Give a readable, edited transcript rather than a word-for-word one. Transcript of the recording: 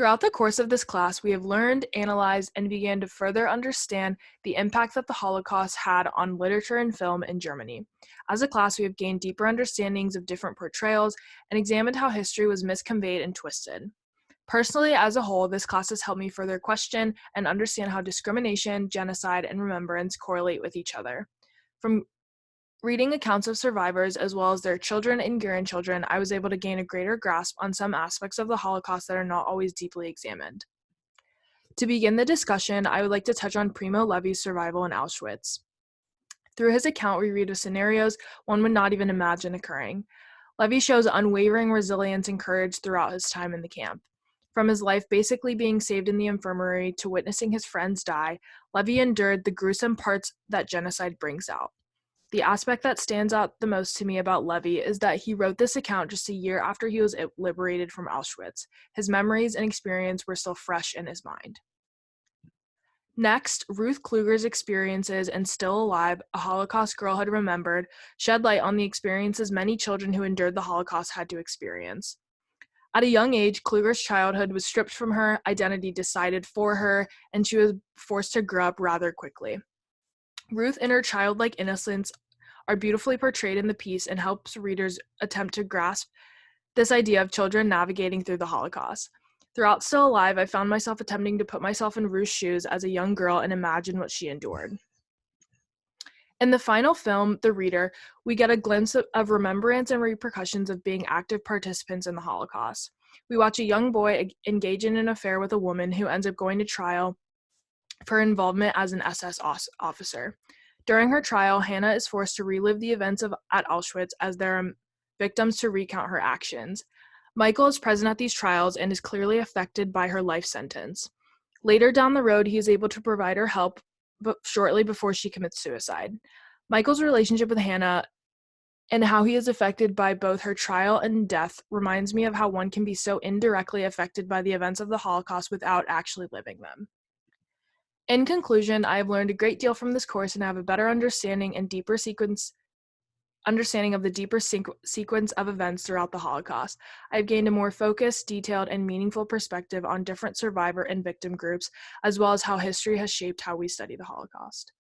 Throughout the course of this class, we have learned, analyzed, and began to further understand the impact that the Holocaust had on literature and film in Germany. As a class, we have gained deeper understandings of different portrayals and examined how history was misconveyed and twisted. Personally, as a whole, this class has helped me further question and understand how discrimination, genocide, and remembrance correlate with each other. From reading accounts of survivors as well as their children and grandchildren, I was able to gain a greater grasp on some aspects of the Holocaust that are not always deeply examined. To begin the discussion, I would like to touch on Primo Levi's survival in Auschwitz. Through his account, we read of scenarios one would not even imagine occurring. Levy shows unwavering resilience and courage throughout his time in the camp. From his life basically being saved in the infirmary to witnessing his friends die, Levy endured the gruesome parts that genocide brings out. The aspect that stands out the most to me about Levy is that he wrote this account just a year after he was liberated from Auschwitz. His memories and experience were still fresh in his mind. Next, Ruth Kluger's experiences in Still Alive, A Holocaust Girlhood Remembered, shed light on the experiences many children who endured the Holocaust had to experience. At a young age, Kluger's childhood was stripped from her, identity decided for her, and she was forced to grow up rather quickly. Ruth and her childlike innocence are beautifully portrayed in the piece and helps readers attempt to grasp this idea of children navigating through the Holocaust. Throughout Still Alive, I found myself attempting to put myself in Ruth's shoes as a young girl and imagine what she endured. In the final film, The Reader, we get a glimpse of remembrance and repercussions of being active participants in the Holocaust. We watch a young boy engage in an affair with a woman who ends up going to trial for involvement as an SS officer. During her trial, Hannah is forced to relive the events at Auschwitz as there are victims to recount her actions. Michael is present at these trials and is clearly affected by her life sentence. Later down the road, he is able to provide her help, but shortly before she commits suicide. Michael's relationship with Hannah and how he is affected by both her trial and death reminds me of how one can be so indirectly affected by the events of the Holocaust without actually living them. In conclusion, I have learned a great deal from this course and have a better understanding of the deeper sequence of events throughout the Holocaust. I have gained a more focused, detailed, and meaningful perspective on different survivor and victim groups, as well as how history has shaped how we study the Holocaust.